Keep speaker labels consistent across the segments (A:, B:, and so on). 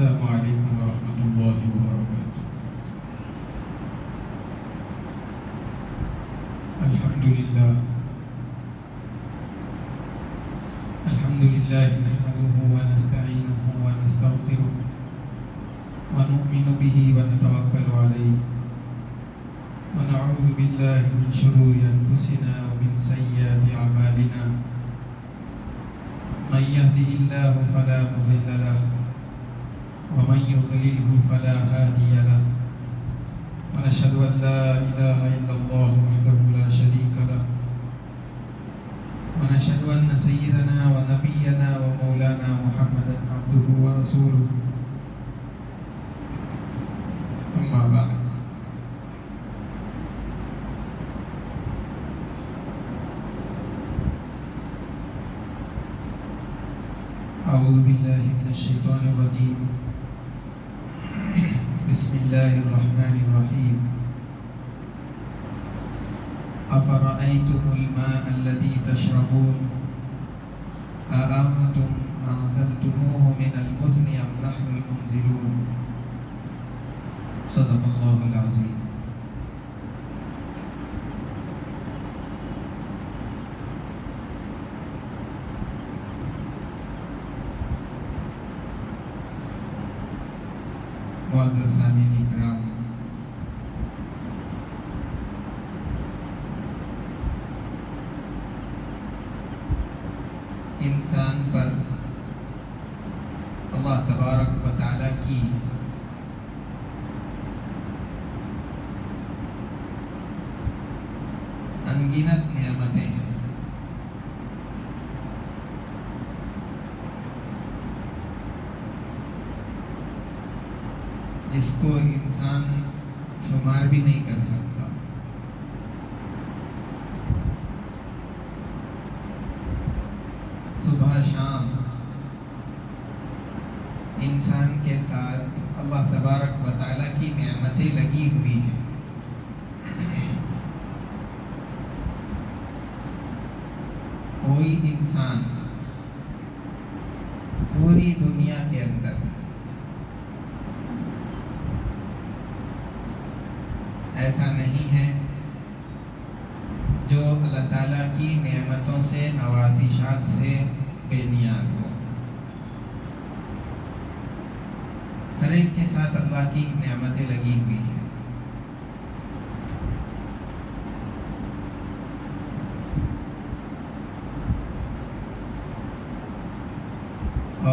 A: السلام علیکم ورحمۃ اللہ وبرکاتہ۔ الحمدللہ نحمده ونستعینه ونستغفره ونؤمن به ونتوکل علیہ ونعوذ باللہ من شرور انفسنا ومن سیئات اعمالنا من يهده الله فلا مضل له ومن يضلله فلا هادي له ونشهد أن لا إله إلا الله وحده لا شريك له ونشهد أن سيدنا ونبينا ومولانا محمدا عبده ورسوله أما بعد أعوذ بالله من الشيطان الرجيم بسم الله الرحمن الرحيم أفرأيتم الماء الذي تشربون أأنتم أنزلتموه من المزن أم نحن المنزلون صدق الله العظيم۔ معزز سامعین اکرام، انسان پر اللہ تبارک و تعالیٰ کی انگنت نعمتیں ہیں۔ جس کو انسان شمار بھی نہیں کر سکتا۔ صبح شام انسان کے ساتھ اللہ تبارک و تعالیٰ کی نعمتیں لگی ہوئی ہیں۔ کوئی انسان پوری دنیا کے اندر ایسا نہیں ہے جو اللہ تعالیٰ کی نعمتوں سے، نوازشات سے بے نیاز ہو۔ ہر ایک کے ساتھ اللہ کی نعمتیں لگی ہوئی ہیں۔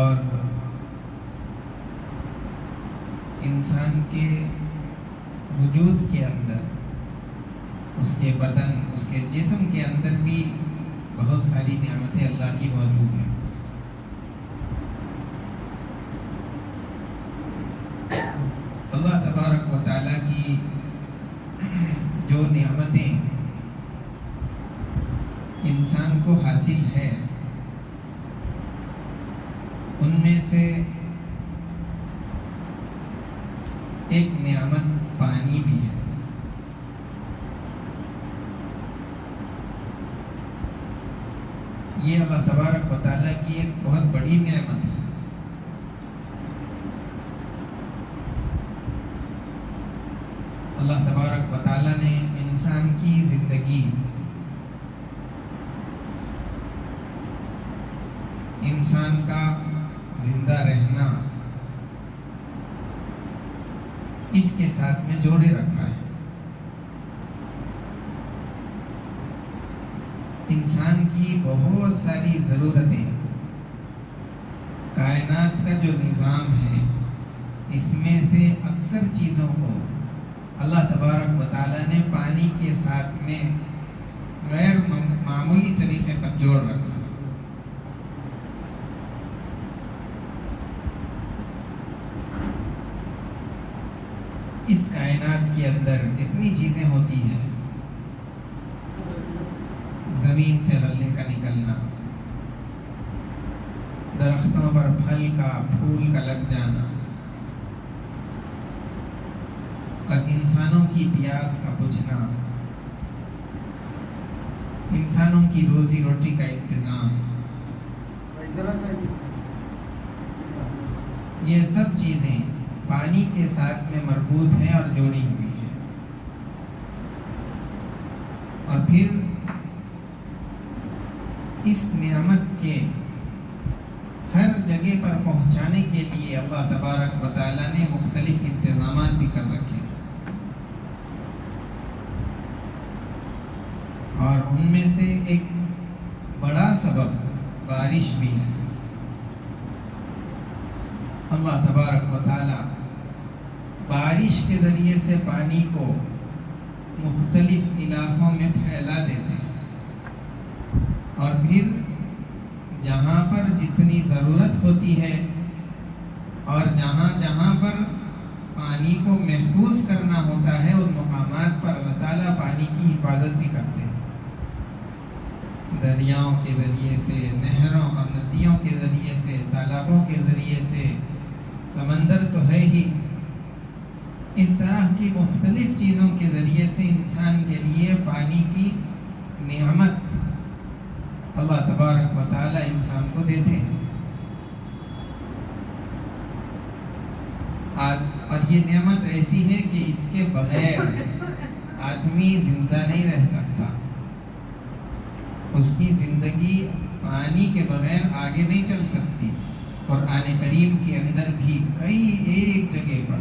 A: اور انسان کے وجود کے اندر، اس کے بدن، اس کے جسم کے اندر بھی بہت ساری نعمتیں اللہ کی موجود ہیں۔ اللہ تبارک و تعالیٰ کی جو نعمتیں انسان کو حاصل ہے، ان میں سے ایک نعمت پانی بھی ہے۔ یہ اللہ تبارک و تعالیٰ کی ایک بہت بڑی نعمت ہے۔ اللہ تبارک و تعالیٰ نے انسان کی زندگی، انسان کا زندہ رہنا اس کے ساتھ میں جوڑے رکھا ہے۔ انسان کی بہت ساری ضرورتیں، کائنات کا جو نظام ہے، اس میں سے اکثر چیزوں کو اللہ تبارک و تعالیٰ نے پانی کے ساتھ میں غیر معمولی طریقے پر جوڑ رکھا۔ اس کائنات کے اندر جتنی چیزیں ہوتی ہیں، زمین سے غلے کا نکلنا، درختوں پر پھل کا، پھول کا لگ جانا، اور انسانوں کی پیاس کا بجھنا، انسانوں کی روزی روٹی کا انتظام، یہ سب چیزیں پانی کے ساتھ میں مربوط ہیں اور جوڑی ہوئی ہیں. اور پھر اس نعمت کے ہر جگہ پر پہنچانے کے لیے اللہ تبارک و تعالیٰ نے مختلف انتظامات بھی کر رکھے ہیں، اور ان میں سے ایک بڑا سبب بارش بھی ہے. اللہ تبارک و تعالیٰ بارش کے ذریعے سے پانی کو مختلف علاقوں میں پھیلا دیتے ہیں، اور پھر جہاں پر جتنی ضرورت ہوتی ہے اور جہاں جہاں پر پانی کو محفوظ کرنا ہوتا ہے ان مقامات پر اللہ تعالیٰ پانی کی حفاظت بھی کرتے ہیں. دریاؤں کے ذریعے سے، نہروں اور ندیوں کے ذریعے سے، تالابوں کے ذریعے سے، سمندر تو ہے ہی، اس طرح کی مختلف چیزوں کے ذریعے سے انسان کے لیے پانی کی نعمت اللہ تبارک و تعالیٰ انسان کو دیتے ہیں. اور یہ نعمت ایسی ہے کہ اس کے بغیر آدمی زندہ نہیں رہ سکتا. اس کی زندگی پانی کے بغیر آگے نہیں چل سکتی. قرآن کریم کے اندر بھی کئی ایک جگہ پر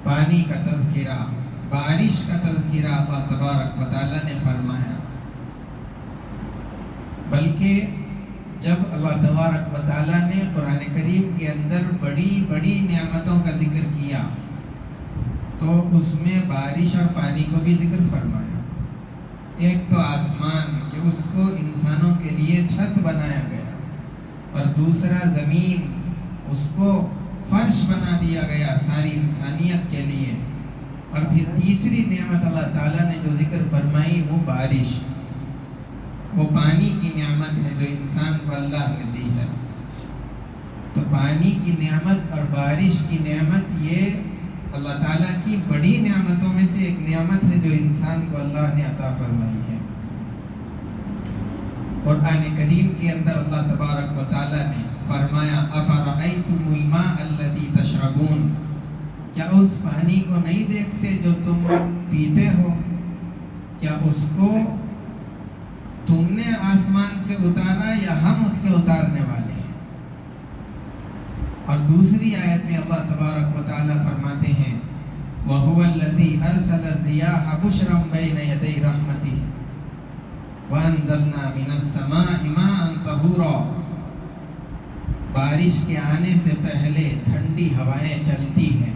A: پانی کا تذکرہ، بارش کا تذکرہ اللہ تبارک و تعالیٰ نے فرمایا. بلکہ جب اللہ تبارک و تعالیٰ نے قرآن کریم کے اندر بڑی بڑی نعمتوں کا ذکر کیا تو اس میں بارش اور پانی کو بھی ذکر فرمایا. ایک تو آسمان کہ اس کو انسانوں کے لیے چھت بنایا گیا، اور دوسرا زمین، اس کو فرش بنا دیا گیا ساری انسانیت کے لیے. اور پھر تیسری نعمت اللہ تعالیٰ نے جو ذکر فرمائی وہ بارش، وہ پانی کی نعمت ہے جو انسان کو اللہ نے دی ہے. تو پانی کی نعمت اور بارش کی نعمت یہ اللہ تعالیٰ کی بڑی نعمتوں میں سے ایک نعمت ہے جو انسان کو اللہ نے عطا فرمائی ہے. قرآن کریم کے اندر اللہ تبارک و تعالیٰ نے فرمایا افرأیتم الماء الذی تشربون، کیا اس پانی کو نہیں دیکھتے جو تم پیتے ہو؟ کیا اس کو تم نے آسمان سے اتارا یا ہم اس کے اتارنے والے ہیں؟ اور دوسری آیت میں اللہ تبارک و تعالیٰ فرماتے ہیں وَهُوَ الَّذِي أَرْسَلَ الرِّيَاحَ بُشْرًا بَيْنَ يَدَيْ رَحْمَتِهِ وَأَنزَلْنَا مِنَ السَّمَاءِ مَاءً طَهُورًا. بارش کے آنے سے پہلے ٹھنڈی ہوائیں چلتی ہیں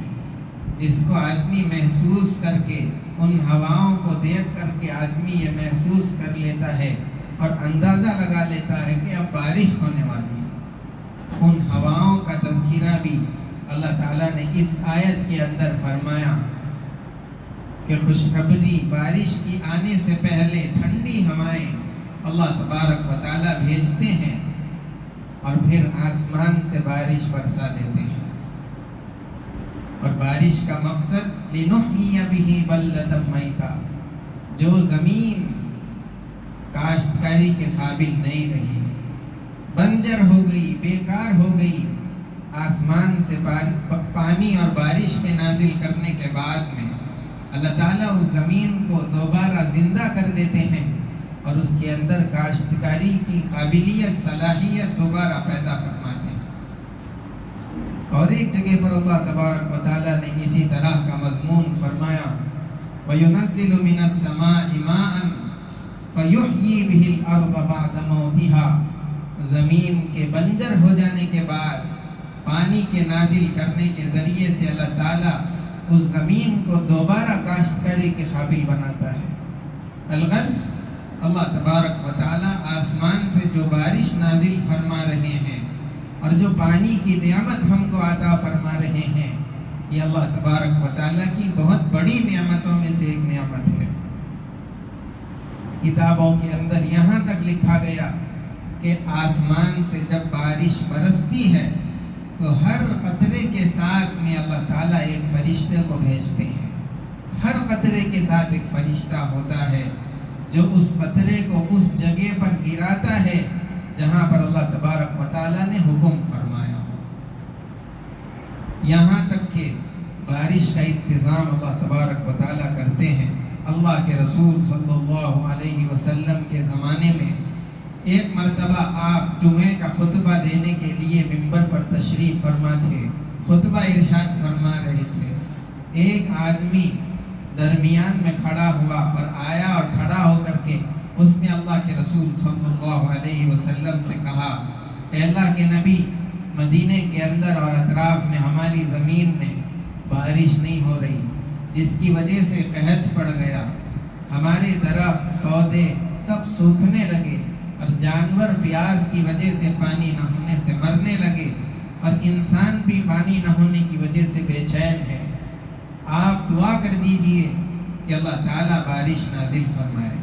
A: جس کو آدمی محسوس کر کے، ان ہواؤں کو دیکھ کر کے آدمی یہ محسوس کر لیتا ہے اور اندازہ لگا لیتا ہے کہ اب بارش ہونے والی ہے. ان ہواؤں کا تذکرہ بھی اللہ تعالیٰ نے اس آیت کے اندر فرمایا کہ خوشخبری بارش کی آنے سے پہلے ٹھنڈی ہوائیں اللہ تبارک و تعالیٰ بھیجتے ہیں اور پھر آسمان سے بارش برسا دیتے ہیں. اور بارش کا مقصد لِنُحْيِيَ بِهِ بَلْدَةً مَيْتًا، جو زمین کاشتکاری کے قابل نہیں رہی، بنجر ہو گئی، بیکار ہو گئی، آسمان سے پانی اور بارش کے نازل کرنے کے بعد میں اللہ تعالیٰ اس زمین کو دوبارہ زندہ کر دیتے ہیں اور اس کے اندر کاشتکاری کی قابلیت، صلاحیت دوبارہ پیدا فرماتے ہیں. اور ایک جگہ پر اللہ تبارک و تعالیٰ نے اسی طرح کا مضمون فرمایا وَيُنَزِّلُ مِنَ السَّمَاءِ مَاءً فَيُحْيِي بِهِ الْأَرْضَ بَعْدَ مَوْتِهَا، زمین کے بنجر ہو جانے کے بعد پانی کے نازل کرنے کے ذریعے سے اللہ تعالیٰ اس زمین کو دوبارہ کاشتکاری کے قابل بناتا ہے. الغرض اللہ تبارک و تعالیٰ آسمان سے جو بارش نازل فرما رہے ہیں اور جو پانی کی نعمت ہم کو عطا فرما رہے ہیں، یہ اللہ تبارک و تعالیٰ کی بہت بڑی نعمتوں میں سے ایک نعمت ہے. کتابوں کے اندر یہاں تک لکھا گیا کہ آسمان سے جب بارش برستی ہے تو ہر قطرے کے ساتھ میں اللہ تعالیٰ ایک فرشتے کو بھیجتے ہیں. ہر قطرے کے ساتھ ایک فرشتہ ہوتا ہے جو اس قطرے کو اس جگہ پر گراتا ہے جہاں پر اللہ تبارک و تعالیٰ نے حکم فرمایا ہو. یہاں تک کہ بارش کا انتظام اللہ تبارک و تعالیٰ کرتے ہیں۔ اللہ کے رسول صلی اللہ علیہ وسلم کے زمانے میں ایک مرتبہ آپ جمعے کا خطبہ دینے کے لیے ممبر پر تشریف فرما تھے، خطبہ ارشاد فرما رہے تھے۔ ایک آدمی درمیان میں کھڑا ہوا اور آیا اور کھڑا ہو کر کے اس نے اللہ کے رسول صلی اللہ علیہ وسلم سے کہا، اے اللہ کے نبی، مدینے کے اندر اور اطراف میں ہماری زمین میں بارش نہیں ہو رہی، جس کی وجہ سے قحط پڑ گیا، ہمارے درخت پودے سب سوکھنے لگے اور جانور پیاس کی وجہ سے پانی نہ ہونے سے مرنے لگے اور انسان بھی پانی نہ ہونے کی وجہ سے بے چین ہے۔ آپ دعا کر دیجئے کہ اللہ تعالیٰ بارش نازل فرمائے۔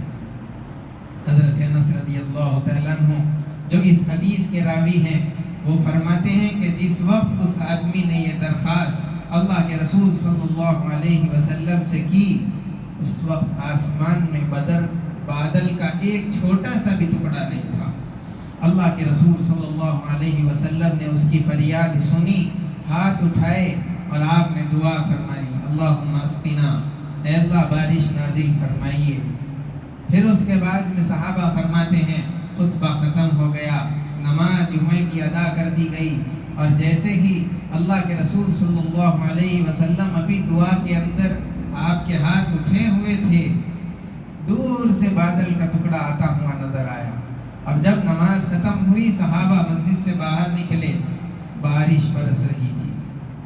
A: حضرت انس رضی اللہ تعالیٰ عنہ جو اس حدیث کے راوی ہیں وہ فرماتے ہیں کہ جس وقت اس آدمی نے یہ درخواست اللہ کے رسول صلی اللہ علیہ وسلم سے کی، اس وقت آسمان میں بادل کا ایک چھوٹا سا بھی ٹکڑا نہیں تھا۔ اللہ کے رسول صلی اللہ علیہ وسلم نے اس کی فریاد سنی، ہاتھ اٹھائے اور آپ نے دعا فرمائی، اللہم اسقنا، اے اللہ بارش نازل فرمائیے۔ پھر اس کے بعد میں صحابہ فرماتے ہیں خطبہ ختم ہو گیا، نماز جمعے کی ادا کر دی گئی، اور جیسے ہی اللہ کے رسول صلی اللہ علیہ وسلم ابھی دعا کے اندر آپ کے ہاتھ اٹھے ہوئے تھے، دور سے بادل کا ٹکڑا آتا ہوا نظر آیا، اور جب نماز ختم ہوئی صحابہ مسجد سے باہر نکلے، بارش برس رہی تھی۔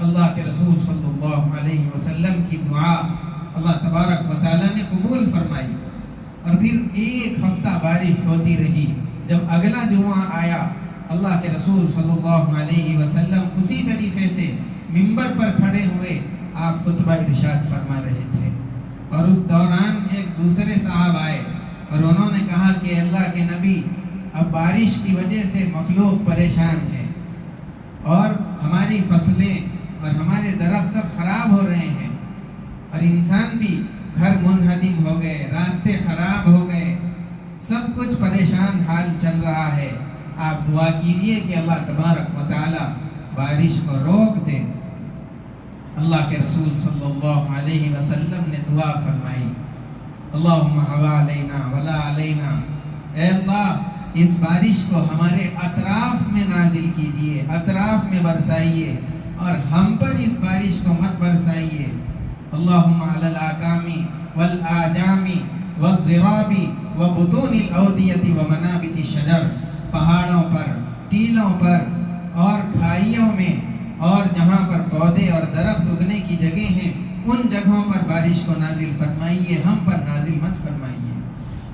A: اللہ کے رسول صلی اللہ علیہ وسلم کی دعا اللہ تبارک و تعالیٰ نے قبول فرمائی، اور پھر ایک ہفتہ بارش ہوتی رہی۔ جب اگلا جمعہ آیا، اللہ کے رسول صلی اللہ علیہ وسلم اسی طریقے سے ممبر پر کھڑے ہوئے آپ خطبہ ارشاد فرما رہے تھے، اور اس دوران ایک دوسرے صاحب آئے اور انہوں نے کہا کہ اللہ کے نبی، اب بارش کی وجہ سے مخلوق پریشان ہے اور ہماری فصلیں اور ہمارے درخت سب خراب ہو رہے ہیں، اور انسان بھی گھر منہدم ہو گئے، راستے خراب ہو گئے، سب کچھ پریشان حال چل رہا ہے، آپ دعا کیجئے کہ اللہ تبارک و تعالی بارش کو روک دے۔ اللہ کے رسول صلی اللہ علیہ وسلم نے دعا فرمائی، اللہم حوا علینا ولا علینا، اے اللہ اس بارش کو ہمارے اطراف میں نازل کیجئے، اطراف میں برسائیے، اور ہم پر اس بارش کو مت برسائیے۔ اللہم علی الاکامی والآجامی والضرابی وبطون الاودیۃ ومنابت الشجر، پہاڑوں پر، ٹیلوں پر اور کھائیوں میں، اور جہاں پر پودے اور درخت اگنے کی جگہ ہیں ان جگہوں پر بارش کو نازل فرمائیے، ہم پر نازل مت فرمائیے۔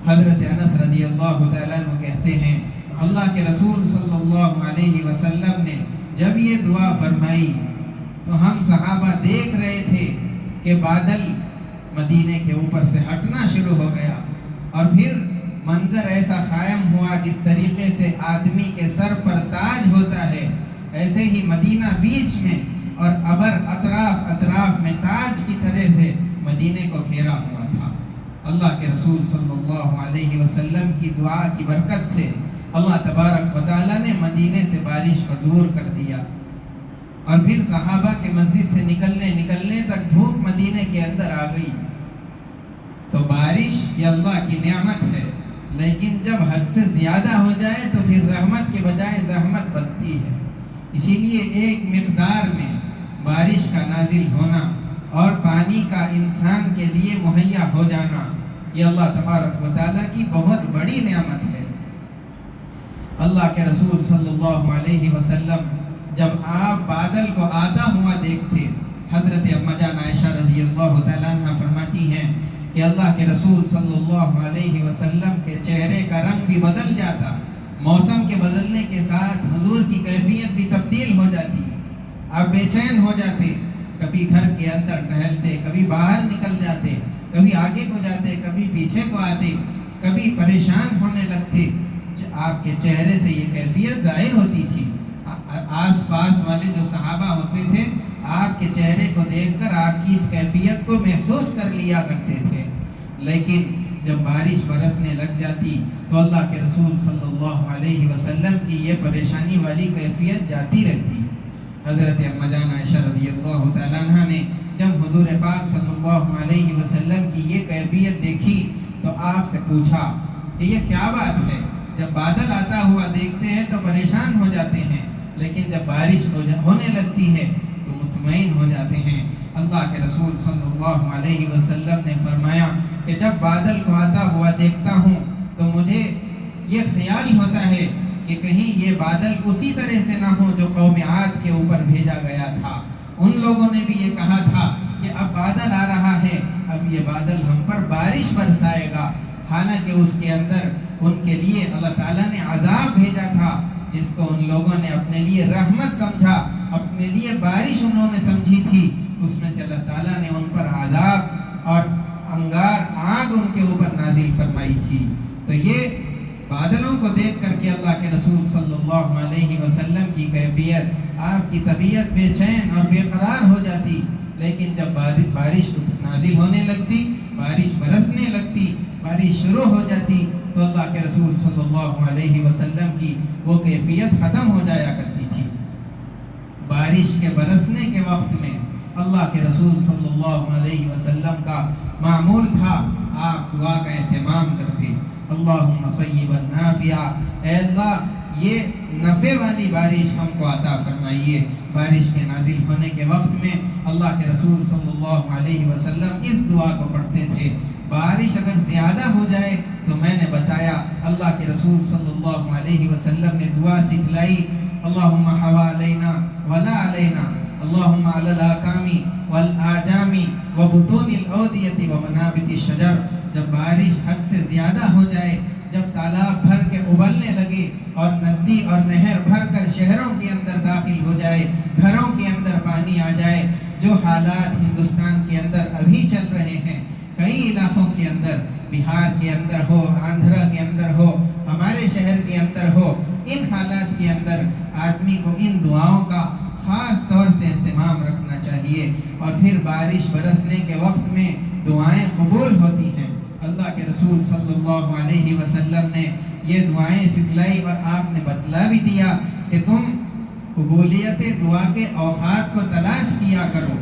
A: حضرت انس رضی اللہ تعالیٰ عنہ کہتے ہیں اللہ کے رسول صلی اللہ علیہ وسلم نے جب یہ دعا فرمائی تو ہم صحابہ دیکھ رہے تھے کہ بادل مدینے کے اوپر سے ہٹنا شروع ہو گیا، اور پھر منظر ایسا قائم ہوا جس طریقے سے آدمی کے سر پر تاج ہوتا ہے، ایسے ہی مدینہ بیچ میں اور ابر اطراف میں تاج کی طرح سے مدینے کو گھیرا ہوا تھا۔ اللہ کے رسول صلی اللہ علیہ وسلم کی دعا کی برکت سے اللہ تبارک و تعالیٰ نے مدینے سے بارش کو دور کر دیا، اور پھر صحابہ کے مسجد سے نکلنے تک دھوپ مدینے کے اندر آ گئی۔ تو بارش یہ اللہ کی نعمت ہے، لیکن جب حد سے زیادہ ہو جائے تو پھر رحمت کے بجائے زحمت بنتی ہے۔ اسی لیے ایک مقدار میں بارش کا نازل ہونا اور پانی کا انسان کے لیے مہیا ہو جانا، یہ اللہ تبارک و تعالیٰ کی بہت بڑی نعمت ہے۔ اللہ کے رسول صلی اللہ علیہ وسلم جب آپ بادل کو آتا ہوا دیکھتے، حضرت اما جان عائشہ رضی اللہ تعالیٰ عنہ فرماتی ہیں کہ اللہ کے رسول صلی اللہ علیہ وسلم کے چہرے کا رنگ بھی بدل جاتا، موسم کے بدلنے کے ساتھ حضور کی کیفیت بھی تبدیل ہو جاتی، آپ بے چین ہو جاتے، کبھی گھر کے اندر ٹہلتے، کبھی باہر نکل جاتے، کبھی آگے کو جاتے، کبھی پیچھے کو آتے، کبھی پریشان ہونے لگتے، آپ کے چہرے سے یہ کیفیت ظاہر ہوتی تھی۔ آس پاس والے جو صحابہ ہوتے تھے آپ کے چہرے کو دیکھ کر آپ کی اس کیفیت کو محسوس کر لیا کرتے تھے، لیکن جب بارش برسنے لگ جاتی تو اللہ کے رسول صلی اللہ علیہ وسلم کی یہ پریشانی والی کیفیت جاتی رہتی۔ حضرت اما جان عائشہ رضی اللہ تعالیٰ عنہ نے جب حضور پاک صلی اللہ علیہ وسلم کی یہ کیفیت دیکھی تو آپ سے پوچھا کہ یہ کیا بات ہے؟ جب بادل آتا ہوا دیکھتے ہیں تو پریشان ہو جاتے ہیں، لیکن جب بارش ہونے لگتی ہے تو مطمئن ہو جاتے ہیں۔ اللہ کے رسول صلی اللہ علیہ وسلم نے فرمایا کہ جب بادل کو آتا ہوا دیکھتا ہوں تو مجھے یہ خیال ہوتا ہے کہ کہیں یہ بادل اسی طرح سے نہ ہو جو قوم عاد کے اوپر بھیجا گیا تھا۔ ان لوگوں نے بھی یہ کہا تھا کہ اب بادل آ رہا ہے، اب یہ بادل ہم پر بارش برسائے گا، حالانکہ اس کے اندر ان کے لیے اللہ تعالیٰ نے عذاب بھیجا تھا، جس کو ان لوگوں نے اپنے لیے رحمت سمجھا، اپنے لیے بارش انہوں نے سمجھی تھی۔ اس میں سے اللہ تعالیٰ نے ان پر عذاب اور انگار آگ ان کے اوپر نازل فرمائی تھی۔ تو یہ بادلوں کو دیکھ کر کے اللہ کے رسول صلی اللہ علیہ وسلم کی کیفیت، آپ کی طبیعت بے چین اور بے قرار ہو جاتی، لیکن جب بارش نازل ہونے لگتی، بارش برسنے لگتی، بارش شروع ہو جاتی تو اللہ کے رسول صلی اللہ علیہ وسلم کی وہ کیفیت ختم ہو جایا کرتی تھی۔ بارش کے برسنے کے وقت میں اللہ کے رسول صلی اللہ علیہ وسلم کا معمول تھا، آپ دعا کا اہتمام کرتے، اللہم صیبا نافعا، اے اللہ یہ نفع والی بارش ہم کو عطا فرمائیے۔ بارش کے نازل ہونے کے وقت میں اللہ کے رسول صلی اللہ علیہ وسلم اس دعا کو پڑھتے تھے۔ بارش اگر زیادہ ہو جائے تو میں نے بتایا اللہ کے رسول صلی اللہ علیہ وسلم نے دعا سکھلائی، اللہم حوالینا ولا علینا، اللہم علی الاکامی والآجامی وبطون الاودیۃ ومنابت الشجر۔ جب بارش حد سے زیادہ ہو جائے، جب تالاب بھر کے ابلنے لگے اور ندی اور نہر بھر کر شہروں کے اندر داخل ہو جائے، گھروں کے اندر پانی آ جائے، جو حالات ہندوستان کے اندر ابھی چل رہے ہیں، کئی علاقوں کے اندر، بہار کے اندر ہو، آندھرا کے اندر ہو، ہمارے شہر کے اندر ہو، ان حالات کے اندر آدمی کو ان دعاؤں کا خاص طور سے اہتمام رکھنا چاہیے، اور پھر بارش برسنے کے وقت میں دعائیں قبول ہوتی ہیں۔ اللہ کے رسول صلی اللہ علیہ وسلم نے یہ دعائیں سکھلائی اور آپ نے بتلا بھی دیا کہ تم قبولیت دعا کے اوقات کو تلاش کیا کرو۔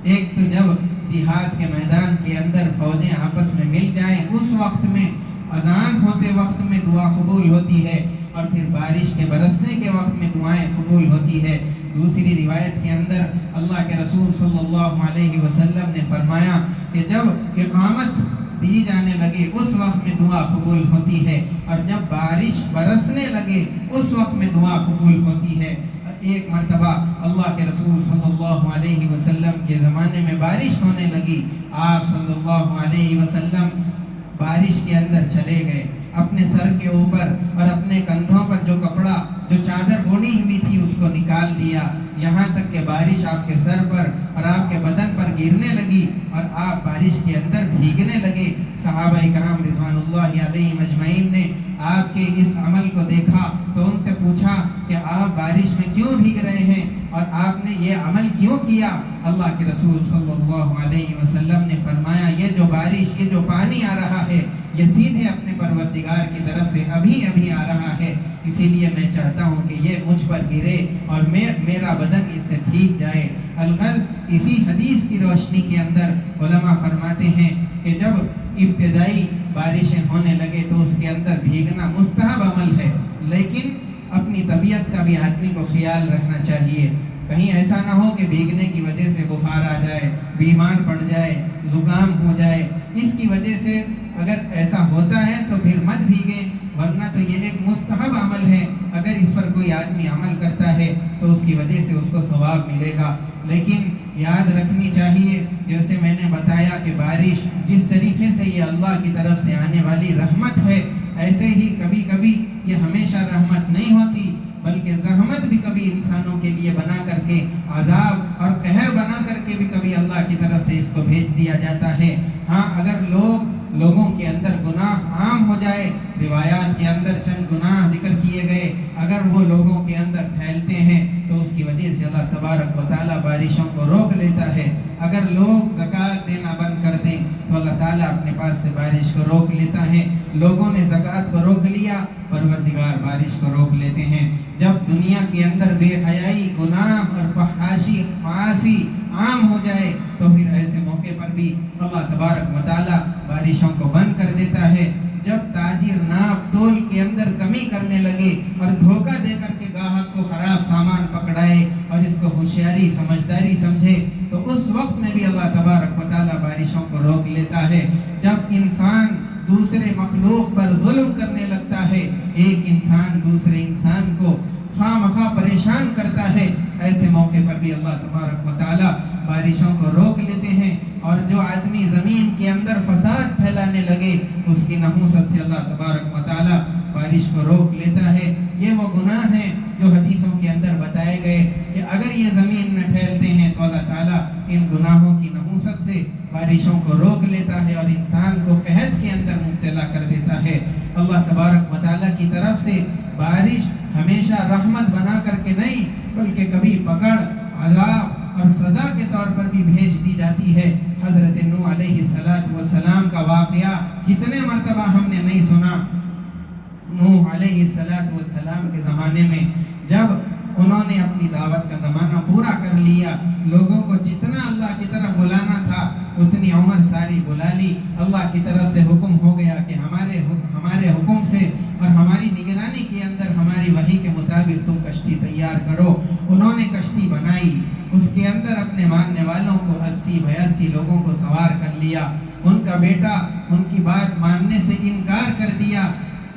A: ایک تو جب جہاد کے میدان کے اندر فوجیں آپس میں مل جائیں، اس وقت میں اذان ہوتے وقت میں دعا قبول ہوتی ہے، اور پھر بارش کے برسنے کے وقت میں دعائیں قبول ہوتی ہے۔ دوسری روایت کے اندر اللہ کے رسول صلی اللہ علیہ وسلم نے فرمایا کہ جب اقامت دی جانے لگے اس وقت میں دعا قبول ہوتی ہے، اور جب بارش برسنے لگے اس وقت میں دعا قبول ہوتی ہے۔ ایک مرتبہ اللہ کے رسول صلی اللہ علیہ وسلم کے زمانے میں بارش ہونے لگی، آپ صلی اللہ علیہ وسلم بارش کے اندر چلے گئے، اپنے سر کے اوپر اور اپنے کندھوں پر جو کپڑا، جو چادر اوڑھی ہوئی تھی اس کو نکال دیا، یہاں تک کہ بارش آپ کے سر پر اور آپ کے بدن پر گرنے لگی اور آپ بارش کے اندر بھیگنے لگے۔ صحابہ کرام رضوان اللہ علیہم اجمعین نے آپ کے اس عمل کو دیکھا تو ان سے پوچھا کہ آپ بارش میں کیوں بھیگ رہے ہیں اور آپ نے یہ عمل کیوں کیا؟ اللہ کے رسول صلی اللہ علیہ وسلم نے فرمایا یہ جو بارش، یہ جو پانی آ رہا ہے، یہ سیدھے اپنے پروردگار کی طرف سے ابھی ابھی آ رہا ہے، اسی لیے میں چاہتا ہوں کہ یہ مجھ پر گرے اور میرا بدن اس سے بھیگ جائے۔ الغرض اسی حدیث کی روشنی کے اندر علماء فرماتے ہیں کہ جب ابتدائی بارشیں ہونے لگے تو اس کے اندر بھیگنا مستحب عمل ہے، لیکن اپنی طبیعت کا بھی آدمی کو خیال رکھنا چاہیے، کہیں ایسا نہ ہو کہ بھیگنے کی وجہ سے بخار آ جائے، بیمار پڑ جائے، زکام ہو جائے۔ اس کی وجہ سے اگر ایسا ہوتا ہے تو پھر مت بھیگیں، ورنہ تو یہ ایک مستحب عمل ہے، اگر اس پر کوئی آدمی عمل کرتا ہے تو اس کی وجہ سے اس کو ثواب ملے گا۔ لیکن یاد رکھنی چاہیے، جیسے میں نے بتایا کہ بارش جس طریقے سے یہ اللہ کی طرف سے آنے والی رحمت ہے، ایسے ہی کبھی کبھی یہ ہمیشہ رحمت نہیں ہوتی، بلکہ زحمت بھی کبھی انسانوں کے لیے بنا کر کے، عذاب اور قہر بنا کر کے بھی کبھی اللہ کی طرف سے اس کو بھیج دیا جاتا ہے۔ ہاں اگر لوگوں کے اندر گناہ عام ہو جائے، روایات کے اندر چند گناہ ذکر کیے گئے، اگر وہ لوگوں کے اندر پھیلتے ہیں تو اس کی وجہ سے اللہ تبارک و تعالیٰ بارشوں کو روک لیتا ہے۔ اگر لوگ زکوٰۃ دینا بند کر دیں تو اللہ تعالیٰ اپنے اپنے پاس سے بارش کو روک لیتا ہے. لوگوں نے زکوٰۃ کو روک لیا، پروردگار بارش کو روک لیتے ہیں. جب دنیا کے اندر بے حیائی، گناہ اور فحاشی، معاصی عام ہو جائے تو پھر ایسے موقع پر بھی اللہ تبارک و تعالیٰ بارشوں کو بند کر دیتا ہے. جب تاجر ناپ تول کے اندر کمی کرنے لگے اور دھوکہ دے کر کے گاہک کو خراب سامان پکڑائے اور اس کو ہوشیاری سمجھداری سمجھے تو اس وقت میں بھی اللہ تبارک و تعالیٰ بارشوں کو روک لیتا ہے. جب انسان دوسرے مخلوق پر ظلم کرنے لگتا ہے، ایک انسان دوسرے انسان کو خواہ مخواہ پریشان کرتا ہے، ایسے موقع پر بھی اللہ تبارک و تعالیٰ بارشوں کو روک لیتے ہیں. اور جو آدمی زمین کے اندر فساد پھیلانے لگے، اس کی نحوست سے اللہ تبارک و تعالیٰ بارش کو روک لیتا ہے. یہ وہ گناہ ہیں جو حدیثوں کے اندر بتائے گئے کہ اگر یہ زمین میں پھیلتے ہیں تو اللہ تعالیٰ ان گناہوں کی نحوست سے بارشوں کو روک لیتا ہے اور انسان کو قحط کے اندر مبتلا کر دیتا ہے. اللہ تبارک و تعالیٰ کی طرف سے بارش ہمیشہ رحمت بنا کر کے نہیں، بلکہ کبھی پکڑ، عذاب اور سزا کے طور پر بھی بھیج دی جاتی ہے. حضرت نوح علیہ السلام کا واقعہ کتنے مرتبہ ہم نے نہیں سنا. نوح علیہ السلام کے زمانے میں جب انہوں نے اپنی دعوت کا زمانہ پورا کر لیا، لوگوں کو جتنا اللہ کی طرف بلانا تھا اتنی عمر ساری بلا لی. اللہ کی طرف سے حکم ہو گیا کہ ہمارے حکم سے اور ہماری نگرانی کے اندر ہماری وحی کے مطابق تم کشتی تیار کرو. انہوں نے کشتی بنائی، اس کے اندر اپنے ماننے والوں کو 80-82 لوگوں کو سوار کر لیا. ان کا بیٹا ان کی بات ماننے سے انکار کر دیا.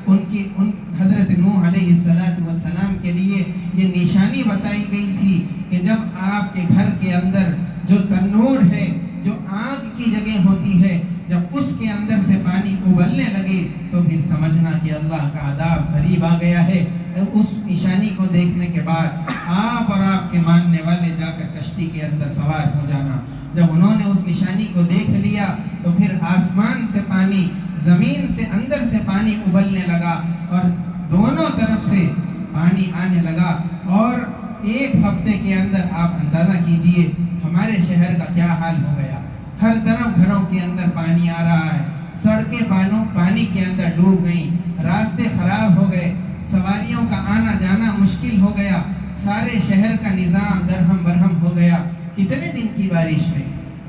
A: حضرت نوح علیہ السلام کے لیے یہ نشانی بتائی گئی تھی کہ جب آپ کے گھر کے اندر جو تنور ہے، جو آگ کی جگہ ہوتی ہے، جب اس کے اندر سے پانی ابلنے لگے تو پھر سمجھنا کہ اللہ کا عذاب قریب آ گیا ہے. اس نشانی کو دیکھنے کے بعد آپ اور آپ کے ماننے والے جا کر کشتی کے اندر سوار ہو جانا. جب انہوں نے اس نشانی کو دیکھ لیا تو پھر آسمان سے پانی، زمین سے اندر سے پانی ابلنے لگا اور دونوں طرف سے پانی آنے لگا. اور ایک ہفتے کے اندر آپ اندازہ کیجئے ہمارے شہر کا کیا حال ہو گیا. ہر طرف گھروں کے اندر پانی آ رہا ہے، سڑکیں پانی کے اندر ڈوب گئیں، راستے خراب ہو گئے، سواریوں کا آنا جانا مشکل ہو گیا، سارے شہر کا نظام درہم برہم ہو گیا. کتنے دن کی بارش میں؟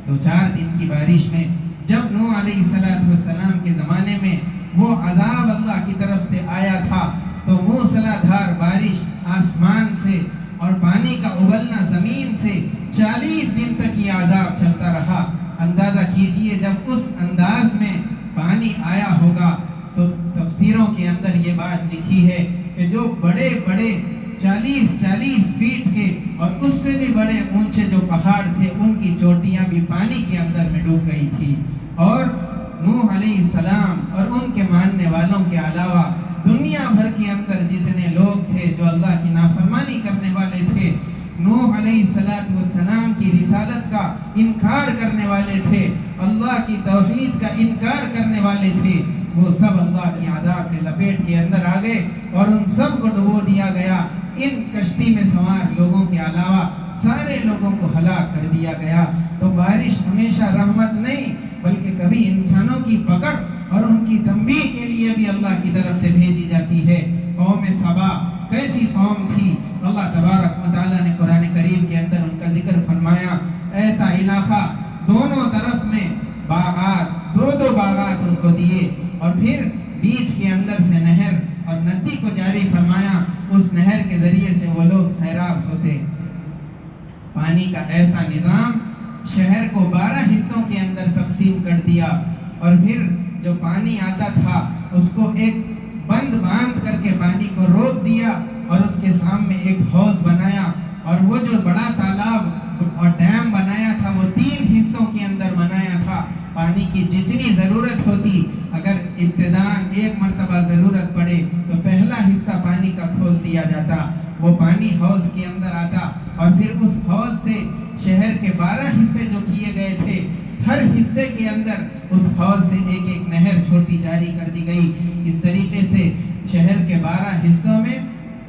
A: 2-4 دن کی بارش میں. جب نوح علیہ السلام کے زمانے میں وہ عذاب اللہ کی طرف سے آیا تھا تو موسلادھار بارش آسمان سے اور پانی کا ابلنا زمین سے 40 دن تک یہ عذاب چلتا رہا. اندازہ کیجئے جب اس انداز میں پانی آیا ہوگا تو تفسیروں کے اندر یہ بات لکھی ہے کہ جو بڑے بڑے 40 فیٹ کے اور اس سے بھی بڑے اونچے جو پہاڑ تھے ان کی چوٹیاں بھی پانی کے اندر میں ڈوب گئی تھی. اور نوح علیہ السلام اور ان کے ماننے والوں کے علاوہ دنیا بھر کے اندر جتنے لوگ تھے جو اللہ کی نافرمانی کرنے والے تھے، نوح علیہ السلام کی رسالت کا انکار کرنے والے تھے، اللہ کی توحید کا انکار کرنے والے تھے، وہ سب اللہ کی عذاب کے لپیٹ کے اندر آ گئے اور ان سب کو ڈبو دیا گیا. ان کشتی میں سوار لوگوں کے علاوہ سارے لوگوں کو ہلاک کر دیا گیا. تو بارش ہمیشہ رحمت نہیں بلکہ کبھی انسانوں کی پکڑ اور ان کی تنبیہ کے لیے بھی اللہ کی طرف سے بھیجی جاتی ہے. قوم سبا کیسی قوم تھی؟ اللہ تبارک و تعالیٰ نے قرآن کریم کے اندر ان کا ذکر فرمایا. ایسا علاقہ دونوں طرف میں باغات، 2 باغات ان کو دیے اور پھر بیچ کے اندر سے نہر اور ندی کو جاری فرمایا. اس نہر کے ذریعے سے وہ لوگ سیراب ہوتے. پانی کا ایسا نظام، شہر کو 12 حصوں کے اندر تقسیم کر دیا اور پھر جو پانی آتا تھا اس کو ایک بند باندھ کر کے پانی کو روک دیا اور اس کے سامنے ایک حوض بنایا. اور وہ جو بڑا تالاب اور ڈیم بنایا تھا وہ 3 حصوں کے اندر بنایا تھا. پانی کی جتنی ضرورت ہوتی، اگر ابتداءً ایک مرتبہ ضرورت پڑے تو پہلا حصہ پانی کا کھول دیا جاتا، وہ پانی حوض کے اندر آتا اور پھر اس حوض سے شہر کے 12 حصے جو کیے گئے تھے، ہر حصے کے اندر اس حوض سے ایک نہر چھوٹی جاری کر دی گئی. اس طریقے سے شہر کے 12 حصوں میں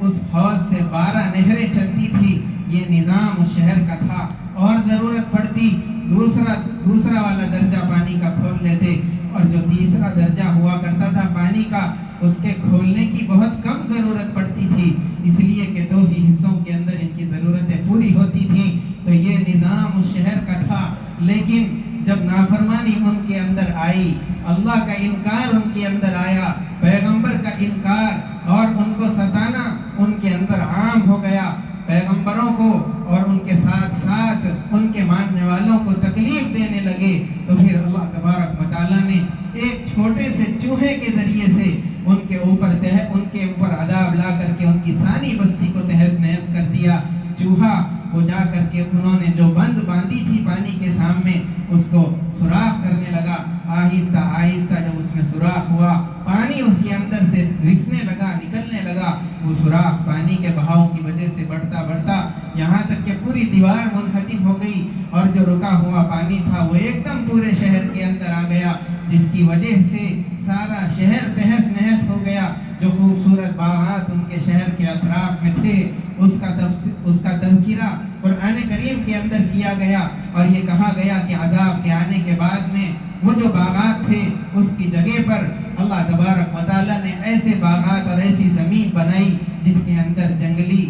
A: اس حوض سے 12 نہریں چلتی تھی. یہ نظام اس شہر کا تھا. اور ضرورت پڑتی دوسرا والا درجہ پانی کا کھول لیتے اور جو تیسرا درجہ ہوا کرتا تھا پانی کا، اس کے کھولنے کی بہت کم ضرورت پڑتی تھی، اس لیے کہ 2 ہی حصوں کے اندر ان کی ضرورتیں پوری ہوتی تھیں۔ تو یہ نظام اس شہر کا تھا، لیکن جب نافرمانی ان کے اندر آئی، اللہ کا انکار ان کے اندر آیا، پیغمبر کا انکار اور ان کو ستانا ان کے اندر عام ہو گیا، پیغمبروں کو اور ان کے ساتھ ساتھ ان کے ماننے والوں کو تکلیف دینے لگے، تو پھر اللہ تبارک و تعالیٰ نے ایک چھوٹے سے چوہے کے ذریعے سے ان کے اوپر عذاب لا کر کے ان کی ساری بستی کو تہس نہس کر دیا۔ چوہا وہ جا کر کے انہوں نے جو بند باندھی تھی پانی کے سامنے، اس کو سوراخ کرنے لگا، آہستہ آہستہ جب اس میں سوراخ ہوا، پانی اس کے اندر سے رسنے لگا، نکلنے لگا، وہ سوراخ پانی کے بہاؤ کی وجہ سے بڑھتا بڑھتا یہاں تک کہ پوری دیوار منہدم ہو گئی، اور جو رکا ہوا پانی تھا وہ ایک دم پورے شہر کے اندر آ گیا، جس کی وجہ سے سارا شہر تہس نہس ہو گیا۔ جو خوبصورت باغات ان کے شہر کے اطراف میں تھے، اس کا تذکرہ قرآن کریم کے اندر کیا گیا، اور یہ کہا گیا کہ عذاب کے آنے کے بعد میں وہ جو باغات تھے اس کی جگہ پر اللہ تبارک و تعالیٰ نے ایسے باغات اور ایسی زمین بنائی جس کے اندر جنگلی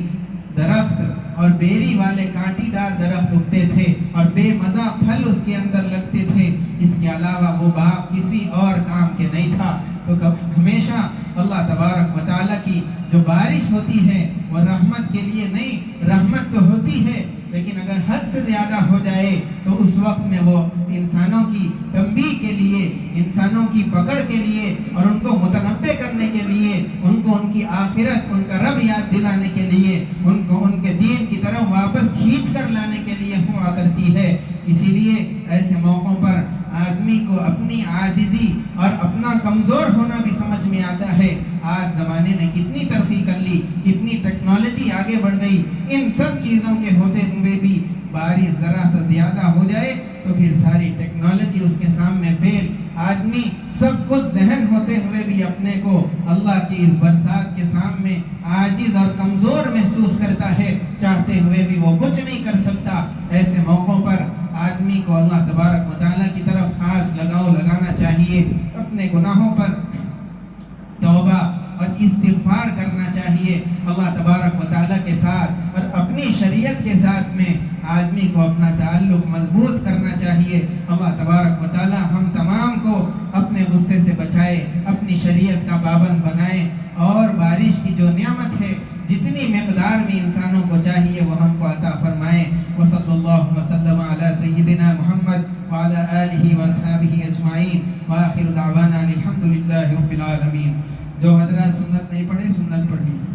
A: درخت اور بیری والے کانٹی دار درخت اگتے تھے اور بے مزہ پھل اس کے اندر لگتے تھے۔ اس کے علاوہ وہ باغ کسی اور کام کے نہیں تھا۔ تو ہمیشہ اللہ تبارک و تعالیٰ کی جو بارش ہوتی ہے وہ رحمت کے لیے نہیں، رحمت تو ہوتی ہے لیکن اگر حد سے زیادہ ہو جائے تو اس وقت میں وہ انسانوں کی تنبیہ کے لیے، انسانوں کی پکڑ کے لیے اور ان کو متنبع کرنے کے لیے، ان کو ان کی آخرت، ان کا رب یاد دلانے کے لیے، ان کو ان کے دین کی طرف واپس کھینچ کر لانے کے لیے ہوا کرتی ہے۔ اسی لیے ایسے موقعوں پر آدمی کو اپنی عاجزی اور اپنا کمزور ہونا بھی سمجھ میں آتا ہے۔ آج زمانے نے کتنی ترقی کر لی، کتنی ٹیکنالوجی آگے بڑھ گئی، ان سب چیزوں کے ہوتے ہوئے بھی بارش ذرا سا زیادہ ہو جائے تو پھر ساری ٹیکنالوجی اس کے سامنے فیل۔ آدمی سب کچھ ذہن ہوتے ہوئے بھی اپنے کو اللہ کی اس برسات کے سامنے عاجز اور کمزور محسوس کرتا ہے، چاہتے ہوئے بھی وہ کچھ نہیں کر سکتا۔ ایسے موقعوں پر آدمی کو اللہ تبارک و تعالیٰ کی طرف خاص لگاؤ لگانا چاہیے، اپنے گناہوں پر توبہ اور استغفار کرنا چاہیے اللہ تبارک و تعالیٰ کے ساتھ، اور اپنی شریعت کے ساتھ میں آدمی کو اپنا تعلق مضبوط کرنا چاہیے۔ اللہ تبارک و تعالیٰ ہم تمام کو اپنے غصے سے بچائے، اپنی شریعت کا پابند بنائے، اور بارش کی جو نعمت ہے جتنی مقدار میں انسانوں کو چاہیے وہ ہم کو عطا فرمائے۔ وصلی اللہ وسلم علی سیدنا محمد وعلی آلہ واصحابہ اجمعین، وآخر دعوانا الحمدللہ رب العالمین۔ جو حضرات سنت نہیں پڑھے سنت پڑھ لیجیے۔